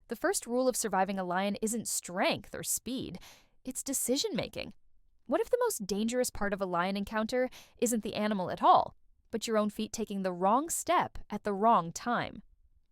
The first rule of surviving a lion isn't strength or speed, it's decision-making. What if the most dangerous part of a lion encounter isn't the animal at all, but your own feet taking the wrong step at the wrong time?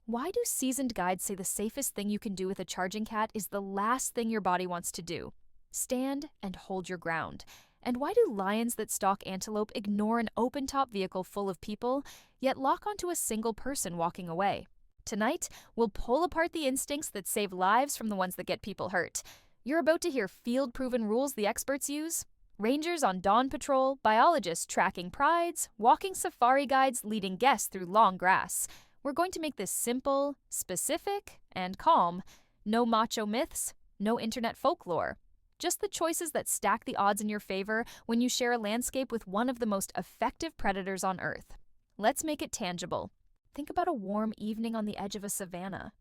Why do seasoned guides say the safest thing you can do with a charging cat is the last thing your body wants to do? Stand and hold your ground. And why do lions that stalk antelope ignore an open-top vehicle full of people, yet lock onto a single person walking away? Tonight, we'll pull apart the instincts that save lives from the ones that get people hurt. You're about to hear field-proven rules the experts use, rangers on dawn patrol, biologists tracking prides, walking safari guides leading guests through long grass. We're going to make this simple, specific, and calm. No macho myths, no internet folklore. Just the choices that stack the odds in your favor when you share a landscape with one of the most effective predators on Earth. Let's make it tangible. Think about a warm evening on the edge of a savanna.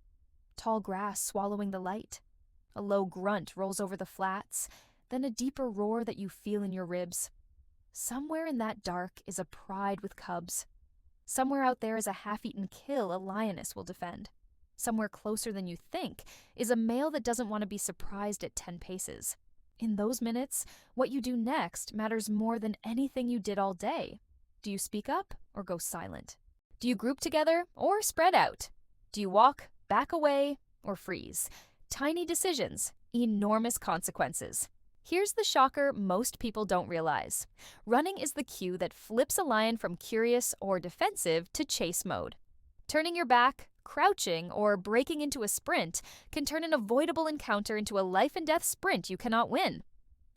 Tall grass swallowing the light. A low grunt rolls over the flats, then a deeper roar that you feel in your ribs. Somewhere in that dark is a pride with cubs. Somewhere out there is a half-eaten kill a lioness will defend. Somewhere closer than you think is a male that doesn't want to be surprised at 10 paces. In those minutes, what you do next matters more than anything you did all day. Do you speak up or go silent? Do you group together or spread out? Do you walk, back away, or freeze? Tiny decisions, enormous consequences. Here's the shocker most people don't realize. Running is the cue that flips a lion from curious or defensive to chase mode. Turning your back, crouching, or breaking into a sprint can turn an avoidable encounter into a life-and-death sprint you cannot win.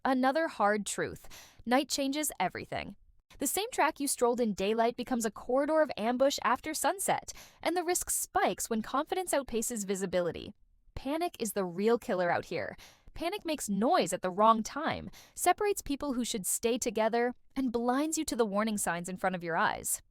Another hard truth: night changes everything. The same track you strolled in daylight becomes a corridor of ambush after sunset, and the risk spikes when confidence outpaces visibility. Panic is the real killer out here. Panic makes noise at the wrong time, separates people who should stay together, and blinds you to the warning signs in front of your eyes.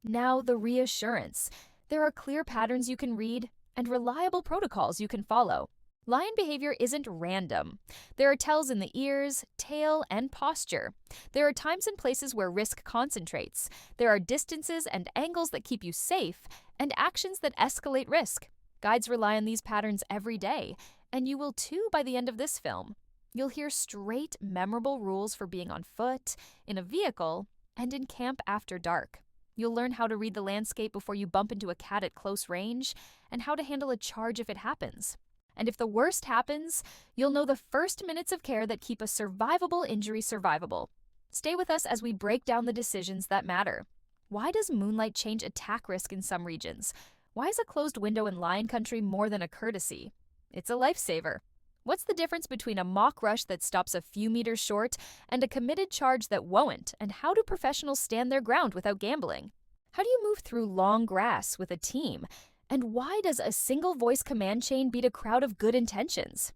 Now, the reassurance. There are clear patterns you can read and reliable protocols you can follow. Lion behavior isn't random. There are tells in the ears, tail, and posture. There are times and places where risk concentrates. There are distances and angles that keep you safe, and actions that escalate risk. Guides rely on these patterns every day, and you will too by the end of this film. You'll hear straight, memorable rules for being on foot, in a vehicle, and in camp after dark. You'll learn how to read the landscape before you bump into a cat at close range, and how to handle a charge if it happens. And if the worst happens, you'll know the first minutes of care that keep a survivable injury survivable. Stay with us as we break down the decisions that matter. Why does moonlight change attack risk in some regions? Why is a closed window in lion country more than a courtesy? It's a lifesaver. What's the difference between a mock rush that stops a few meters short and a committed charge that won't? And how do professionals stand their ground without gambling? How do you move through long grass with a team? And why does a single voice command chain beat a crowd of good intentions?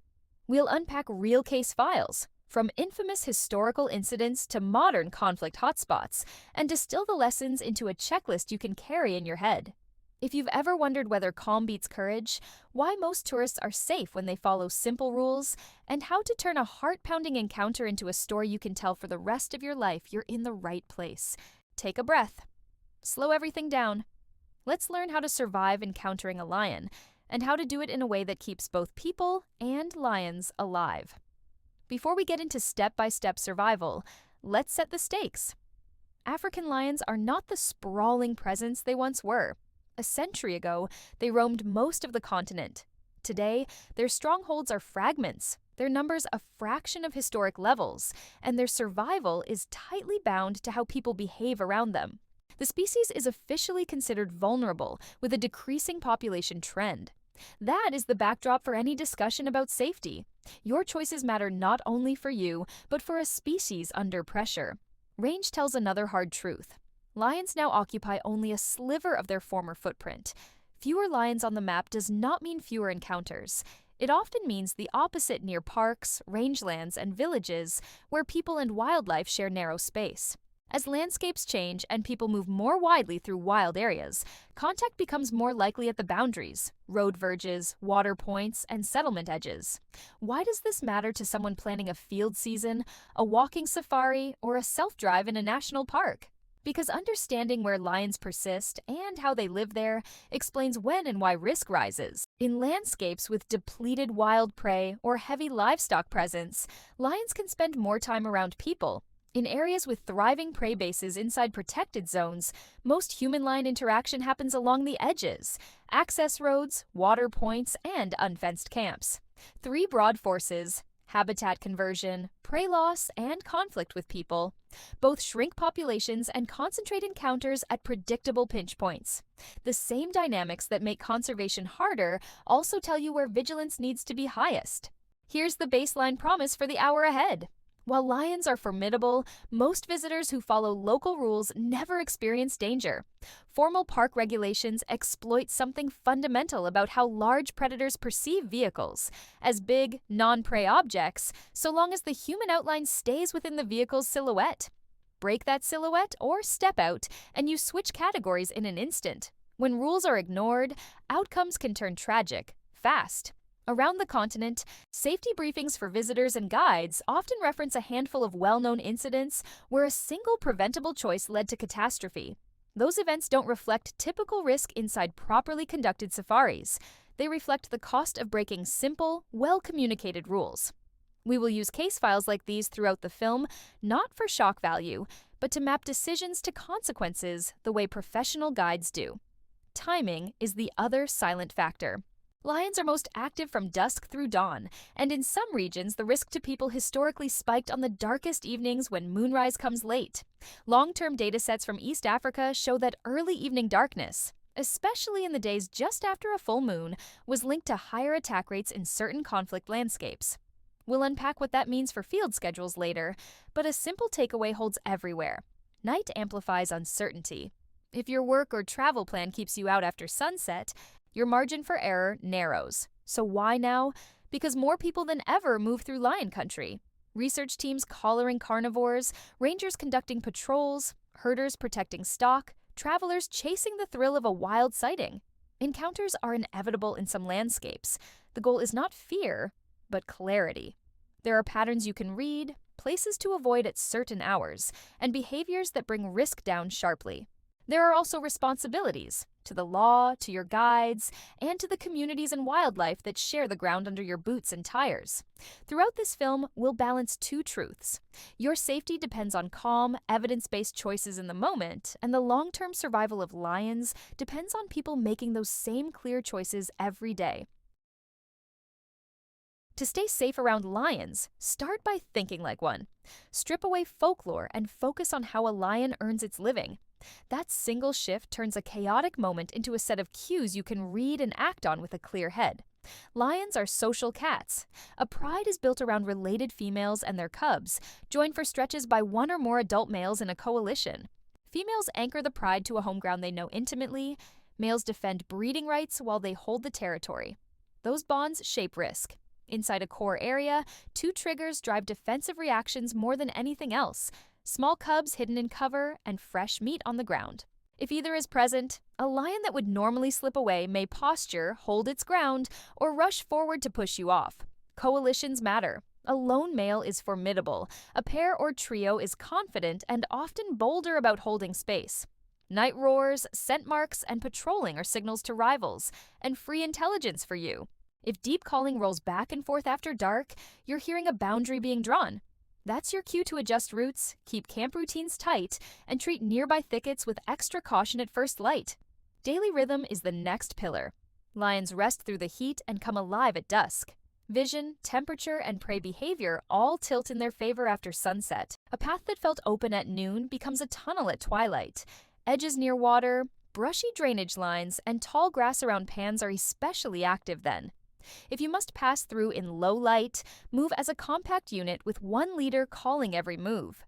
We'll unpack real case files, from infamous historical incidents to modern conflict hotspots, and distill the lessons into a checklist you can carry in your head. If you've ever wondered whether calm beats courage, why most tourists are safe when they follow simple rules, and how to turn a heart-pounding encounter into a story you can tell for the rest of your life, you're in the right place. Take a breath. Slow everything down. Let's learn how to survive encountering a lion, and how to do it in a way that keeps both people and lions alive. Before we get into step-by-step survival, let's set the stakes. African lions are not the sprawling presence they once were. A century ago, they roamed most of the continent. Today, their strongholds are fragments, their numbers a fraction of historic levels, and their survival is tightly bound to how people behave around them. The species is officially considered vulnerable, with a decreasing population trend. That is the backdrop for any discussion about safety. Your choices matter not only for you, but for a species under pressure. Range tells another hard truth. Lions now occupy only a sliver of their former footprint. Fewer lions on the map does not mean fewer encounters. It often means the opposite near parks, rangelands, and villages where people and wildlife share narrow space. As landscapes change and people move more widely through wild areas, contact becomes more likely at the boundaries, road verges, water points, and settlement edges. Why does this matter to someone planning a field season, a walking safari, or a self-drive in a national park? Because understanding where lions persist and how they live there explains when and why risk rises. In landscapes with depleted wild prey or heavy livestock presence, lions can spend more time around people. In areas with thriving prey bases inside protected zones, most human-lion interaction happens along the edges: access roads, water points, and unfenced camps. Three broad forces: habitat conversion, prey loss, and conflict with people. Both shrink populations and concentrate encounters at predictable pinch points. The same dynamics that make conservation harder also tell you where vigilance needs to be highest. Here's the baseline promise for the hour ahead. While lions are formidable, most visitors who follow local rules never experience danger. Formal park regulations exploit something fundamental about how large predators perceive vehicles, as big, non-prey objects, so long as the human outline stays within the vehicle's silhouette. Break that silhouette or step out, and you switch categories in an instant. When rules are ignored, outcomes can turn tragic, fast. Around the continent, safety briefings for visitors and guides often reference a handful of well-known incidents where a single preventable choice led to catastrophe. Those events don't reflect typical risk inside properly conducted safaris. They reflect the cost of breaking simple, well-communicated rules. We will use case files like these throughout the film, not for shock value, but to map decisions to consequences the way professional guides do. Timing is the other silent factor. Lions are most active from dusk through dawn, and in some regions the risk to people historically spiked on the darkest evenings when moonrise comes late. Long-term datasets from East Africa show that early evening darkness, especially in the days just after a full moon, was linked to higher attack rates in certain conflict landscapes. We'll unpack what that means for field schedules later, but a simple takeaway holds everywhere. Night amplifies uncertainty. If your work or travel plan keeps you out after sunset, your margin for error narrows. So why now? Because more people than ever move through lion country. Research teams collaring carnivores, rangers conducting patrols, herders protecting stock, travelers chasing the thrill of a wild sighting. Encounters are inevitable in some landscapes. The goal is not fear, but clarity. There are patterns you can read, places to avoid at certain hours, and behaviors that bring risk down sharply. There are also responsibilities to the law, to your guides, and to the communities and wildlife that share the ground under your boots and tires. Throughout this film, we'll balance two truths. Your safety depends on calm, evidence-based choices in the moment, and the long-term survival of lions depends on people making those same clear choices every day. To stay safe around lions, start by thinking like one. Strip away folklore and focus on how a lion earns its living. That single shift turns a chaotic moment into a set of cues you can read and act on with a clear head. Lions are social cats. A pride is built around related females and their cubs, joined for stretches by one or more adult males in a coalition. Females anchor the pride to a home ground they know intimately. Males defend breeding rights while they hold the territory. Those bonds shape risk. Inside a core area, two triggers drive defensive reactions more than anything else: small cubs hidden in cover, and fresh meat on the ground. If either is present, a lion that would normally slip away may posture, hold its ground, or rush forward to push you off. Coalitions matter. A lone male is formidable. A pair or trio is confident and often bolder about holding space. Night roars, scent marks, and patrolling are signals to rivals, and free intelligence for you. If deep calling rolls back and forth after dark, you're hearing a boundary being drawn. That's your cue to adjust routes, keep camp routines tight, and treat nearby thickets with extra caution at first light. Daily rhythm is the next pillar. Lions rest through the heat and come alive at dusk. Vision, temperature, and prey behavior all tilt in their favor after sunset. A path that felt open at noon becomes a tunnel at twilight. Edges near water, brushy drainage lines, and tall grass around pans are especially active then. If you must pass through in low light, move as a compact unit with one leader calling every move.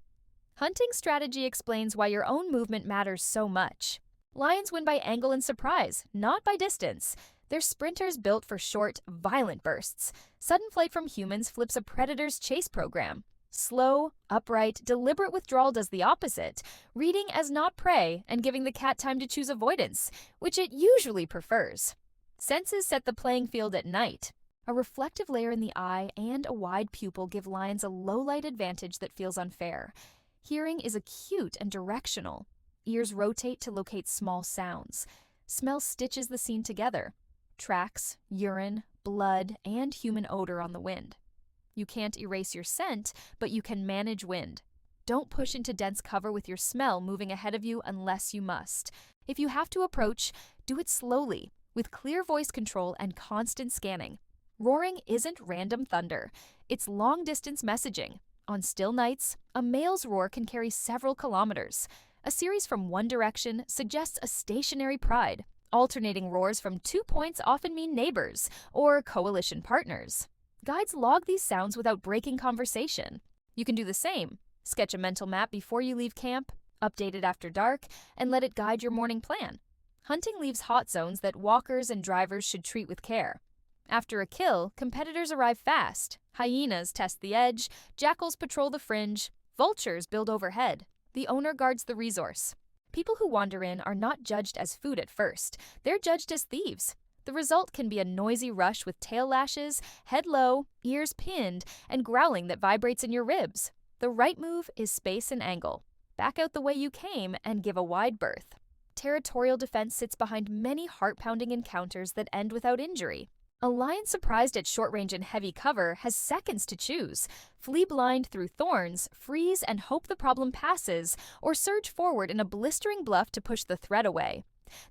Hunting strategy explains why your own movement matters so much. Lions win by angle and surprise, not by distance. They're sprinters built for short, violent bursts. Sudden flight from humans flips a predator's chase program. Slow, upright, deliberate withdrawal does the opposite, reading as not prey and giving the cat time to choose avoidance, which it usually prefers. Senses set the playing field at night. A reflective layer in the eye and a wide pupil give lions a low-light advantage that feels unfair. Hearing is acute and directional. Ears rotate to locate small sounds. Smell stitches the scene together. Tracks, urine, blood, and human odor on the wind. You can't erase your scent, but you can manage wind. Don't push into dense cover with your smell moving ahead of you unless you must. If you have to approach, do it slowly, with clear voice control and constant scanning. Roaring isn't random thunder. It's long-distance messaging. On still nights, a male's roar can carry several kilometers. A series from one direction suggests a stationary pride. Alternating roars from 2 points often mean neighbors or coalition partners. Guides log these sounds without breaking conversation. You can do the same. Sketch a mental map before you leave camp, update it after dark, and let it guide your morning plan. Hunting leaves hot zones that walkers and drivers should treat with care. After a kill, competitors arrive fast. Hyenas test the edge, jackals patrol the fringe, vultures build overhead. The owner guards the resource. People who wander in are not judged as food at first. They're judged as thieves. The result can be a noisy rush with tail lashes, head low, ears pinned, and growling that vibrates in your ribs. The right move is space and angle. Back out the way you came and give a wide berth. Territorial defense sits behind many heart-pounding encounters that end without injury. A lion surprised at short range and heavy cover has seconds to choose. Flee blind through thorns, freeze and hope the problem passes, or surge forward in a blistering bluff to push the threat away.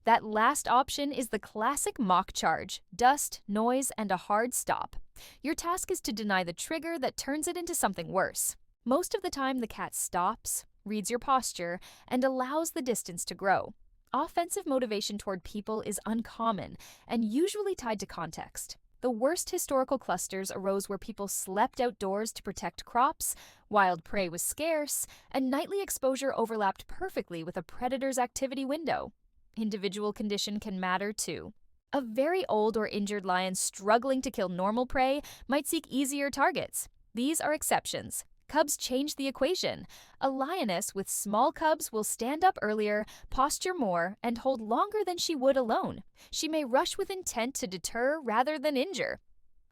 That last option is the classic mock charge: dust, noise, and a hard stop. Your task is to deny the trigger that turns it into something worse. Most of the time, the cat stops, reads your posture, and allows the distance to grow. Offensive motivation toward people is uncommon and usually tied to context. The worst historical clusters arose where people slept outdoors to protect crops, wild prey was scarce, and nightly exposure overlapped perfectly with a predator's activity window. Individual condition can matter too. A very old or injured lion struggling to kill normal prey might seek easier targets. These are exceptions. Cubs change the equation. A lioness with small cubs will stand up earlier, posture more, and hold longer than she would alone. She may rush with intent to deter rather than injure.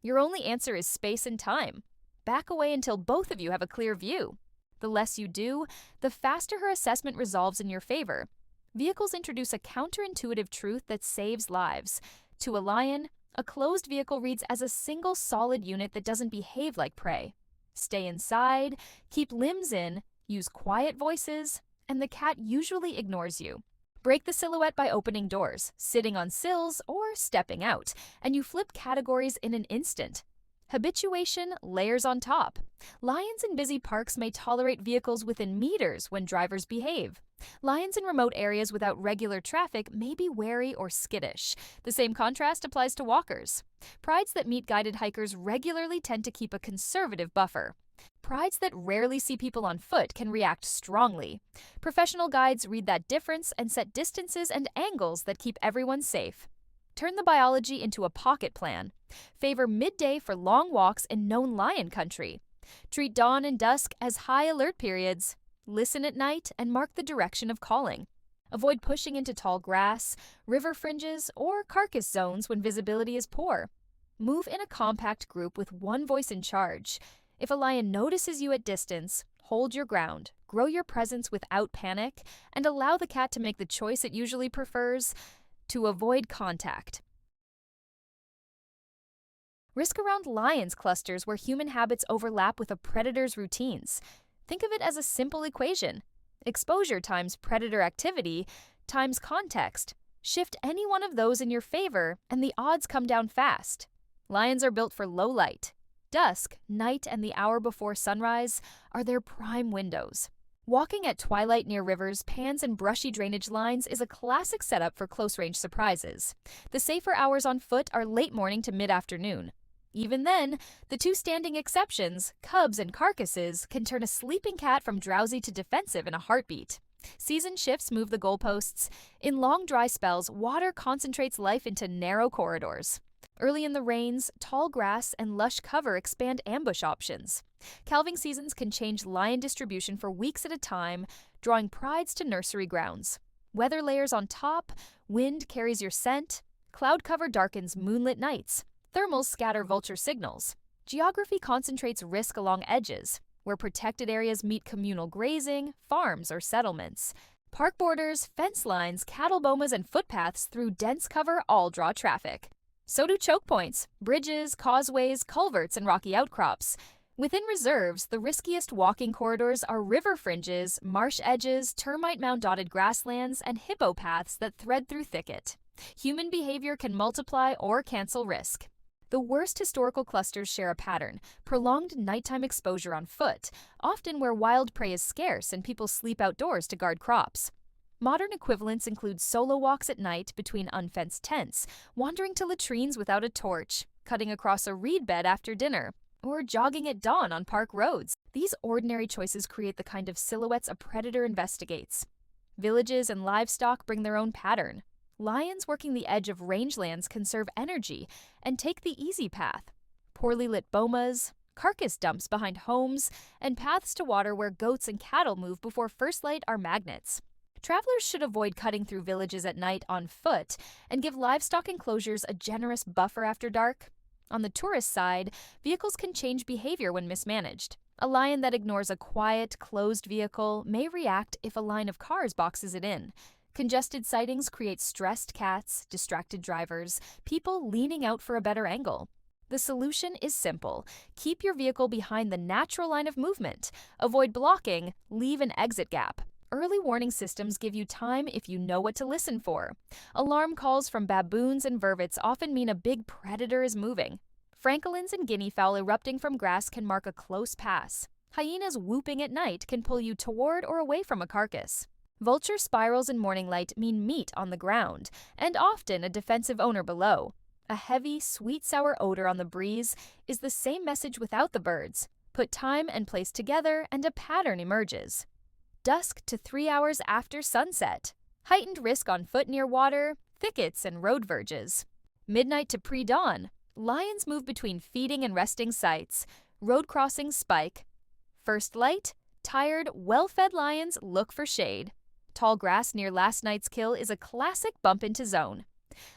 Your only answer is space and time. Back away until both of you have a clear view. The less you do, the faster her assessment resolves in your favor. Vehicles introduce a counterintuitive truth that saves lives. To a lion, a closed vehicle reads as a single solid unit that doesn't behave like prey. Stay inside, keep limbs in, use quiet voices, and the cat usually ignores you. Break the silhouette by opening doors, sitting on sills, or stepping out, and you flip categories in an instant. Habituation layers on top. Lions in busy parks may tolerate vehicles within meters when drivers behave. Lions in remote areas without regular traffic may be wary or skittish. The same contrast applies to walkers. Prides that meet guided hikers regularly tend to keep a conservative buffer. Prides that rarely see people on foot can react strongly. Professional guides read that difference and set distances and angles that keep everyone safe. Turn the biology into a pocket plan. Favor midday for long walks in known lion country. Treat dawn and dusk as high alert periods. Listen at night and mark the direction of calling. Avoid pushing into tall grass, river fringes, or carcass zones when visibility is poor. Move in a compact group with one voice in charge. If a lion notices you at distance, hold your ground, grow your presence without panic, and allow the cat to make the choice it usually prefers: to avoid contact. Risk around lions clusters where human habits overlap with a predator's routines. Think of it as a simple equation. Exposure times predator activity times context. Shift any one of those in your favor, and the odds come down fast. Lions are built for low light. Dusk, night, and the hour before sunrise are their prime windows. Walking at twilight near rivers, pans, and brushy drainage lines is a classic setup for close-range surprises. The safer hours on foot are late morning to mid-afternoon. Even then, the two standing exceptions, cubs and carcasses, can turn a sleeping cat from drowsy to defensive in a heartbeat. Season shifts move the goalposts. In long dry spells, water concentrates life into narrow corridors. Early in the rains, tall grass and lush cover expand ambush options. Calving seasons can change lion distribution for weeks at a time, drawing prides to nursery grounds. Weather layers on top, wind carries your scent, cloud cover darkens moonlit nights. Thermals scatter vulture signals. Geography concentrates risk along edges, where protected areas meet communal grazing, farms, or settlements. Park borders, fence lines, cattle bomas, and footpaths through dense cover all draw traffic. So do choke points, bridges, causeways, culverts, and rocky outcrops. Within reserves, the riskiest walking corridors are river fringes, marsh edges, termite mound-dotted grasslands, and hippo paths that thread through thicket. Human behavior can multiply or cancel risk. The worst historical clusters share a pattern: prolonged nighttime exposure on foot, often where wild prey is scarce and people sleep outdoors to guard crops. Modern equivalents include solo walks at night between unfenced tents, wandering to latrines without a torch, cutting across a reed bed after dinner, or jogging at dawn on park roads. These ordinary choices create the kind of silhouettes a predator investigates. Villages and livestock bring their own pattern. Lions working the edge of rangelands conserve energy and take the easy path. Poorly lit bomas, carcass dumps behind homes, and paths to water where goats and cattle move before first light are magnets. Travelers should avoid cutting through villages at night on foot and give livestock enclosures a generous buffer after dark. On the tourist side, vehicles can change behavior when mismanaged. A lion that ignores a quiet, closed vehicle may react if a line of cars boxes it in. Congested sightings create stressed cats, distracted drivers, people leaning out for a better angle. The solution is simple. Keep your vehicle behind the natural line of movement. Avoid blocking, leave an exit gap. Early warning systems give you time if you know what to listen for. Alarm calls from baboons and vervets often mean a big predator is moving. Francolins and guinea fowl erupting from grass can mark a close pass. Hyenas whooping at night can pull you toward or away from a carcass. Vulture spirals in morning light mean meat on the ground, and often a defensive owner below. A heavy, sweet-sour odor on the breeze is the same message without the birds. Put time and place together, and a pattern emerges. Dusk to 3 hours after sunset. Heightened risk on foot near water, thickets, and road verges. Midnight to pre-dawn. Lions move between feeding and resting sites. Road crossings spike. First light. Tired, well-fed lions look for shade. Tall grass near last night's kill is a classic bump into zone.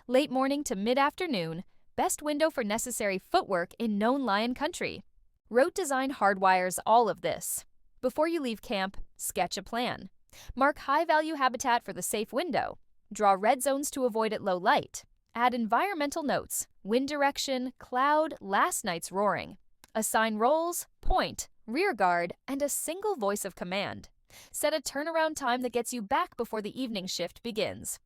Late morning to mid-afternoon. Best window for necessary footwork in known lion country. Route design hardwires all of this. Before you leave camp, sketch a plan. Mark high-value habitat for the safe window. Draw red zones to avoid at low light. Add environmental notes: wind direction, cloud, last night's roaring. Assign roles, point, rear guard, and a single voice of command. Set a turnaround time that gets you back before the evening shift begins.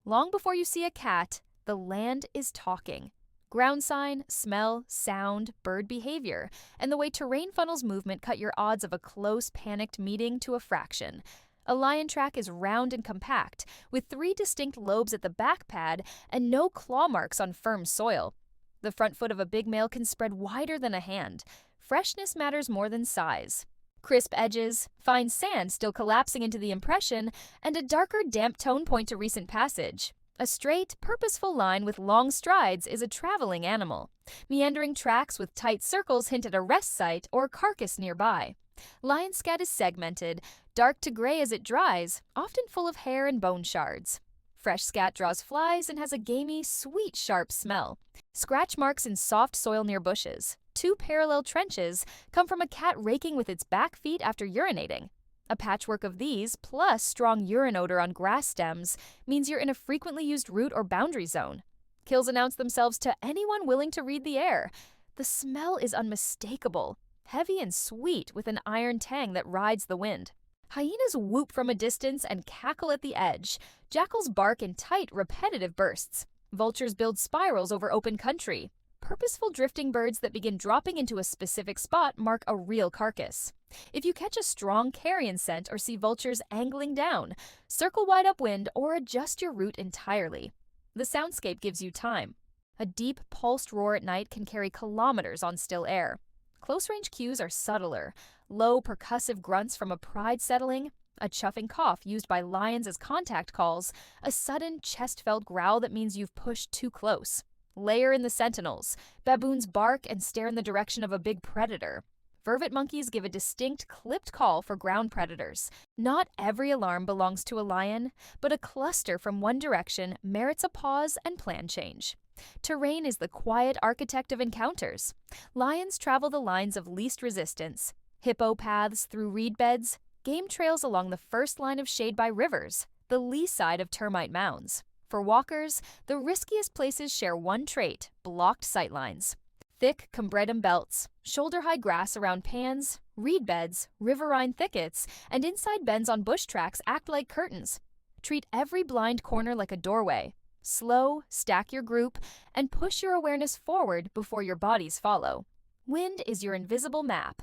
Long before you see a cat, the land is talking. Ground sign, smell, sound, bird behavior, and the way terrain funnels movement cut your odds of a close, panicked meeting to a fraction. A lion track is round and compact, with 3 distinct lobes at the back pad and no claw marks on firm soil. The front foot of a big male can spread wider than a hand. Freshness matters more than size. Crisp edges, fine sand still collapsing into the impression, and a darker, damp tone point to recent passage. A straight, purposeful line with long strides is a traveling animal. Meandering tracks with tight circles hint at a rest site or carcass nearby. Lion scat is segmented, dark to gray as it dries, often full of hair and bone shards. Fresh scat draws flies and has a gamey, sweet, sharp smell. Scratch marks in soft soil near bushes. 2 parallel trenches come from a cat raking with its back feet after urinating. A patchwork of these, plus strong urine odor on grass stems, means you're in a frequently used route or boundary zone. Kills announce themselves to anyone willing to read the air. The smell is unmistakable, heavy and sweet with an iron tang that rides the wind. Hyenas whoop from a distance and cackle at the edge. Jackals bark in tight, repetitive bursts. Vultures build spirals over open country. Purposeful drifting birds that begin dropping into a specific spot mark a real carcass. If you catch a strong carrion scent or see vultures angling down, circle wide upwind or adjust your route entirely. The soundscape gives you time. A deep, pulsed roar at night can carry kilometers on still air. Close-range cues are subtler. Low, percussive grunts from a pride settling, a chuffing cough used by lions as contact calls, a sudden, chest-felt growl that means you've pushed too close. Layer in the sentinels. Baboons bark and stare in the direction of a big predator. Vervet monkeys give a distinct, clipped call for ground predators. Not every alarm belongs to a lion, but a cluster from one direction merits a pause and plan change. Terrain is the quiet architect of encounters. Lions travel the lines of least resistance. Hippo paths through reed beds, game trails along the first line of shade by rivers, the lee side of termite mounds. For walkers, the riskiest places share one trait: blocked sightlines. Thick combretum belts, shoulder-high grass around pans, reed beds, riverine thickets, and inside bends on bush tracks act like curtains. Treat every blind corner like a doorway. Slow, stack your group, and push your awareness forward before your bodies follow. Wind is your invisible map.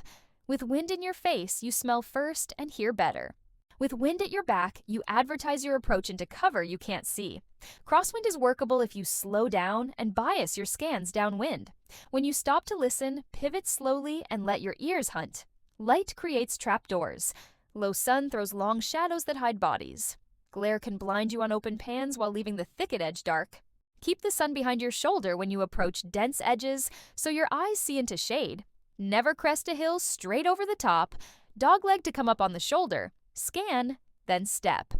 With wind in your face, you smell first and hear better. With wind at your back, you advertise your approach into cover you can't see. Crosswind is workable if you slow down and bias your scans downwind. When you stop to listen, pivot slowly and let your ears hunt. Light creates trapdoors. Low sun throws long shadows that hide bodies. Glare can blind you on open pans while leaving the thicket edge dark. Keep the sun behind your shoulder when you approach dense edges so your eyes see into shade. Never crest a hill straight over the top. Dogleg to come up on the shoulder. Scan, then step.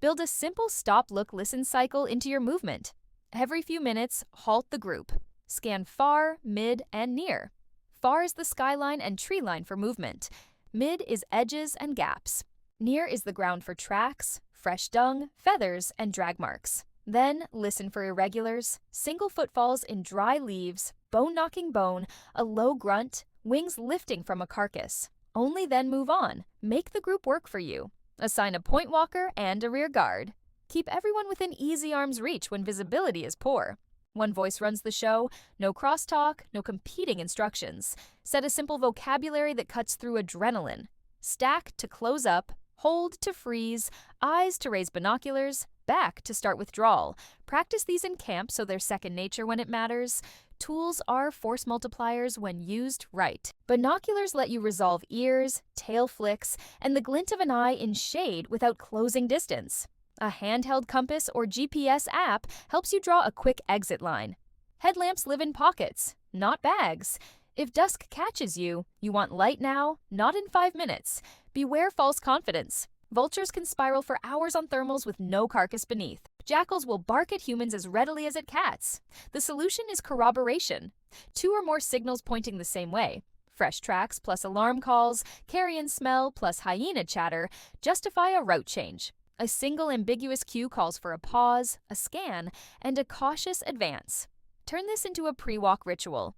Build a simple stop, look, listen cycle into your movement. Every few minutes, halt the group. Scan far, mid, and near. Far is the skyline and tree line for movement. Mid is edges and gaps. Near is the ground for tracks, fresh dung, feathers, and drag marks. Then listen for irregulars, single footfalls in dry leaves, bone-knocking bone, a low grunt, wings lifting from a carcass. Only then move on. Make the group work for you. Assign a point walker and a rear guard. Keep everyone within easy arm's reach when visibility is poor. One voice runs the show, no crosstalk, no competing instructions. Set a simple vocabulary that cuts through adrenaline. Stack to close up, hold to freeze, eyes to raise binoculars, back to start withdrawal. Practice these in camp so they're second nature when it matters. Tools are force multipliers when used right. Binoculars let you resolve ears, tail flicks, and the glint of an eye in shade without closing distance. A handheld compass or GPS app helps you draw a quick exit line. Headlamps live in pockets, not bags. If dusk catches you, you want light now, not in 5 minutes. Beware false confidence. Vultures can spiral for hours on thermals with no carcass beneath. Jackals will bark at humans as readily as at cats. The solution is corroboration. 2 or more signals pointing the same way. Fresh tracks plus alarm calls, carrion smell plus hyena chatter justify a route change. A single ambiguous cue calls for a pause, a scan, and a cautious advance. Turn this into a pre-walk ritual.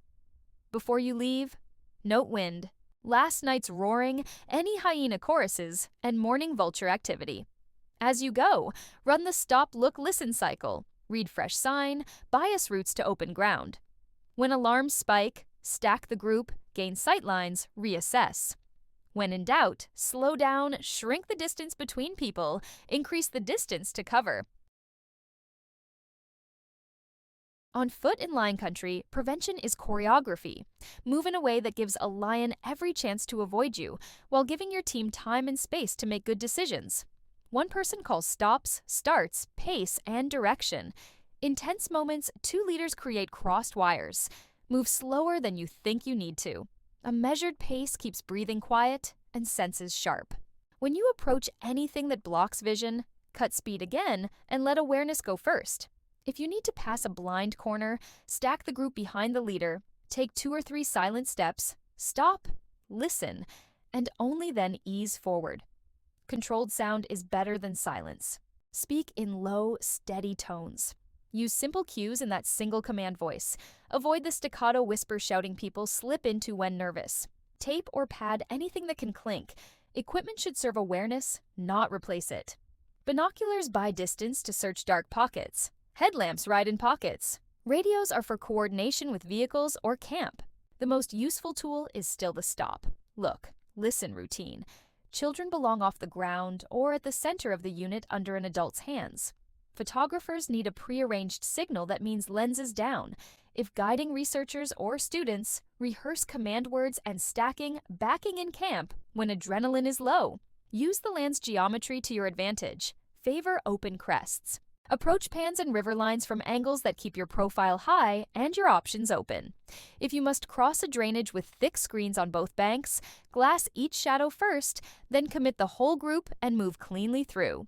Before you leave, note wind, last night's roaring, any hyena choruses, and morning vulture activity. As you go, run the stop, look, listen cycle. Read fresh sign, bias routes to open ground. When alarms spike, stack the group, gain sightlines, reassess. When in doubt, slow down, shrink the distance between people, increase the distance to cover. On foot in lion country, prevention is choreography. Move in a way that gives a lion every chance to avoid you, while giving your team time and space to make good decisions. One person calls stops, starts, pace, and direction. In tense moments, 2 leaders create crossed wires. Move slower than you think you need to. A measured pace keeps breathing quiet and senses sharp. When you approach anything that blocks vision, cut speed again and let awareness go first. If you need to pass a blind corner, stack the group behind the leader, take 2 or 3 silent steps, stop, listen, and only then ease forward. Controlled sound is better than silence. Speak in low, steady tones. Use simple cues in that single command voice. Avoid the staccato whisper shouting people slip into when nervous. Tape or pad anything that can clink. Equipment should serve awareness, not replace it. Binoculars buy distance to search dark pockets. Headlamps ride in pockets. Radios are for coordination with vehicles or camp. The most useful tool is still the stop, look, listen routine. Children belong off the ground or at the center of the unit under an adult's hands. Photographers need a prearranged signal that means lenses down. If guiding researchers or students, rehearse command words and stacking, backing in camp when adrenaline is low. Use the land's geometry to your advantage. Favor open crests. Approach pans and river lines from angles that keep your profile high and your options open. If you must cross a drainage with thick screens on both banks, glass each shadow first, then commit the whole group and move cleanly through.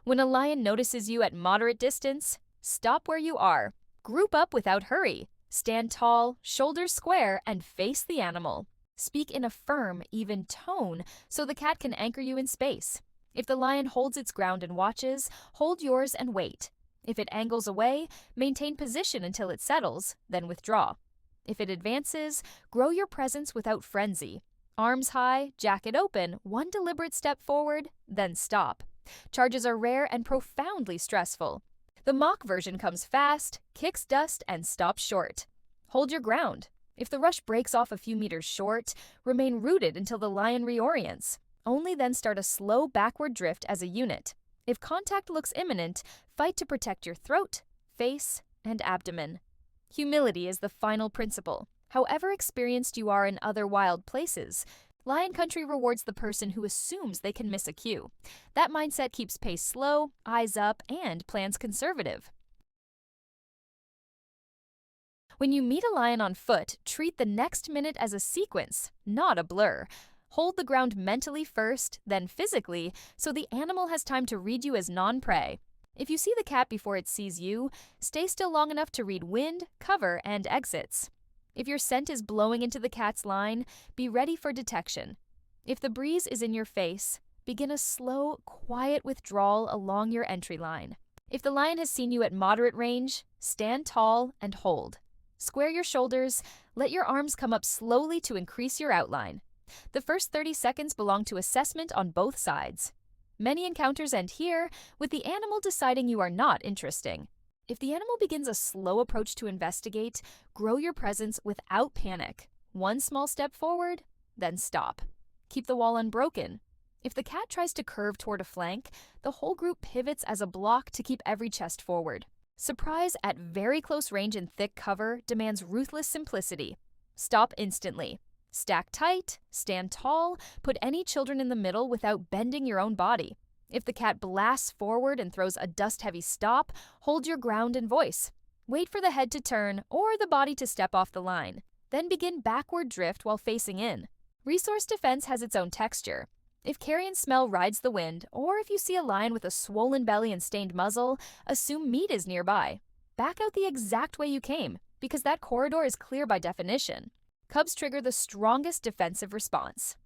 When a lion notices you at moderate distance, stop where you are. Group up without hurry. Stand tall, shoulders square, and face the animal. Speak in a firm, even tone so the cat can anchor you in space. If the lion holds its ground and watches, hold yours and wait. If it angles away, maintain position until it settles, then withdraw. If it advances, grow your presence without frenzy. Arms high, jacket open, one deliberate step forward, then stop. Charges are rare and profoundly stressful. The mock version comes fast, kicks dust, and stops short. Hold your ground. If the rush breaks off a few meters short, remain rooted until the lion reorients. Only then start a slow backward drift as a unit. If contact looks imminent, fight to protect your throat, face, and abdomen. Humility is the final principle. However experienced you are in other wild places, lion country rewards the person who assumes they can miss a cue. That mindset keeps pace slow, eyes up, and plans conservative. When you meet a lion on foot, treat the next minute as a sequence, not a blur. Hold the ground mentally first, then physically, so the animal has time to read you as non-prey. If you see the cat before it sees you, stay still long enough to read wind, cover, and exits. If your scent is blowing into the cat's line, be ready for detection. If the breeze is in your face, begin a slow, quiet withdrawal along your entry line. If the lion has seen you at moderate range, stand tall and hold. Square your shoulders, let your arms come up slowly to increase your outline. The first 30 seconds belong to assessment on both sides. Many encounters end here, with the animal deciding you are not interesting. If the animal begins a slow approach to investigate, grow your presence without panic. One small step forward, then stop. Keep the wall unbroken. If the cat tries to curve toward a flank, the whole group pivots as a block to keep every chest forward. Surprise at very close range and thick cover demands ruthless simplicity. Stop instantly. Stack tight, stand tall, put any children in the middle without bending your own body. If the cat blasts forward and throws a dust-heavy stop, hold your ground and voice. Wait for the head to turn or the body to step off the line. Then begin backward drift while facing in. Resource defense has its own texture. If carrion smell rides the wind, or if you see a lion with a swollen belly and stained muzzle, assume meat is nearby. Back out the exact way you came, because that corridor is clear by definition. Cubs trigger the strongest defensive response.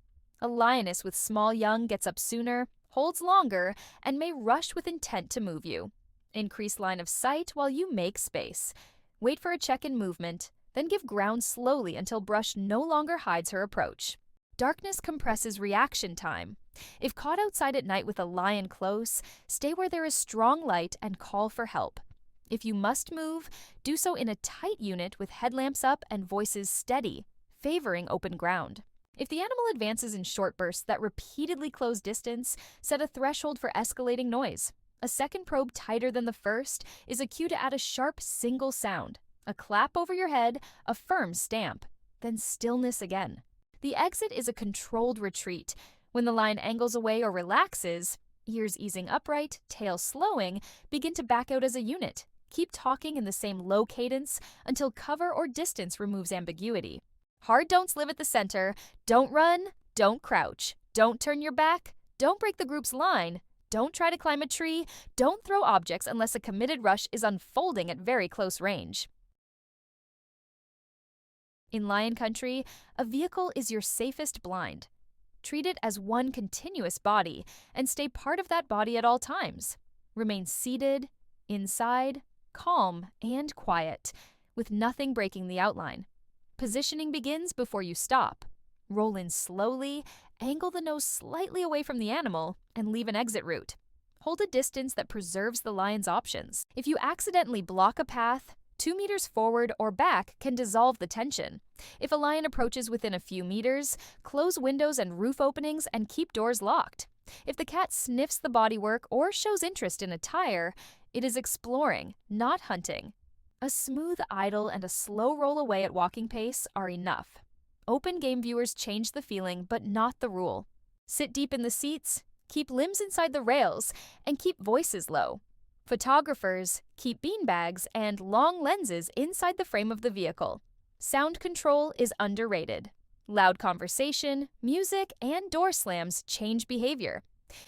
A lioness with small young gets up sooner, holds longer, and may rush with intent to move you. Increase line of sight while you make space. Wait for a check in movement, then give ground slowly until brush no longer hides her approach. Darkness compresses reaction time. If caught outside at night with a lion close, stay where there is strong light and call for help. If you must move, do so in a tight unit with headlamps up and voices steady, favoring open ground. If the animal advances in short bursts that repeatedly close distance, set a threshold for escalating noise. A second probe tighter than the first is a cue to add a sharp single sound, a clap over your head, a firm stamp, then stillness again. The exit is a controlled retreat. When the lion angles away or relaxes, ears easing upright, tail slowing, begin to back out as a unit. Keep talking in the same low cadence until cover or distance removes ambiguity. Hard don'ts live at the center. Don't run, don't crouch, don't turn your back, don't break the group's line, don't try to climb a tree, don't throw objects unless a committed rush is unfolding at very close range. In lion country, a vehicle is your safest blind. Treat it as one continuous body and stay part of that body at all times. Remain seated, inside, calm, and quiet, with nothing breaking the outline. Positioning begins before you stop. Roll in slowly, angle the nose slightly away from the animal, and leave an exit route. Hold a distance that preserves the lion's options. If you accidentally block a path, 2 meters forward or back can dissolve the tension. If a lion approaches within a few meters, close windows and roof openings and keep doors locked. If the cat sniffs the bodywork or shows interest in attire, it is exploring, not hunting. A smooth idle and a slow roll away at walking pace are enough. Open game viewers change the feeling, but not the rule. Sit deep in the seats, keep limbs inside the rails, and keep voices low. Photographers, keep beanbags and long lenses inside the frame of the vehicle. Sound control is underrated. Loud conversation, music, and door slams change behavior.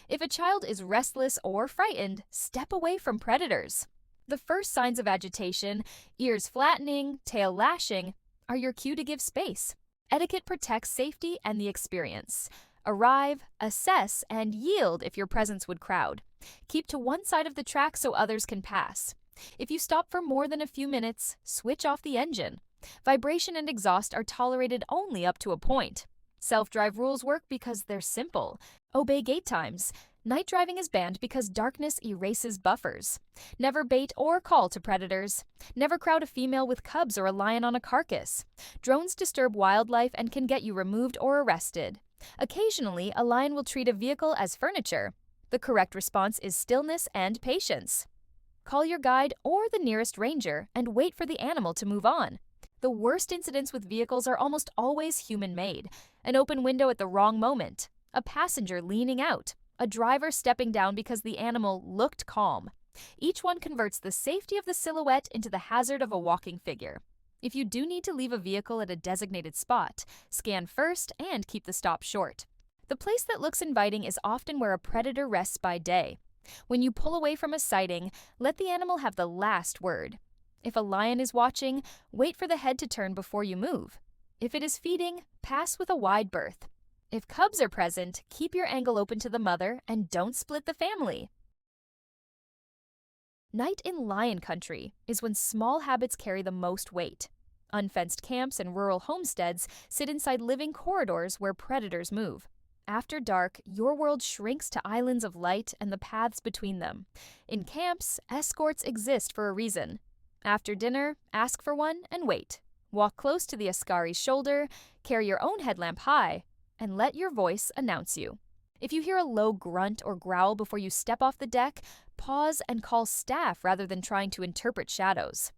If a child is restless or frightened, step away from predators. The first signs of agitation, ears flattening, tail lashing, are your cue to give space. Etiquette protects safety and the experience. Arrive, assess, and yield if your presence would crowd. Keep to one side of the track so others can pass. If you stop for more than a few minutes, switch off the engine. Vibration and exhaust are tolerated only up to a point. Self-drive rules work because they're simple. Obey gate times. Night driving is banned because darkness erases buffers. Never bait or call to predators. Never crowd a female with cubs or a lion on a carcass. Drones disturb wildlife and can get you removed or arrested. Occasionally, a lion will treat a vehicle as furniture. The correct response is stillness and patience. Call your guide or the nearest ranger and wait for the animal to move on. The worst incidents with vehicles are almost always human-made. An open window at the wrong moment, a passenger leaning out, a driver stepping down because the animal looked calm. Each one converts the safety of the silhouette into the hazard of a walking figure. If you do need to leave a vehicle at a designated spot, scan first and keep the stop short. The place that looks inviting is often where a predator rests by day. When you pull away from a sighting, let the animal have the last word. If a lion is watching, wait for the head to turn before you move. If it is feeding, pass with a wide berth. If cubs are present, keep your angle open to the mother and don't split the family. Night in lion country is when small habits carry the most weight. Unfenced camps and rural homesteads sit inside living corridors where predators move. After dark, your world shrinks to islands of light and the paths between them. In camps, escorts exist for a reason. After dinner, ask for one and wait. Walk close to the askari's shoulder, carry your own headlamp high, and let your voice announce you. If you hear a low grunt or growl before you step off the deck, pause and call staff rather than trying to interpret shadows.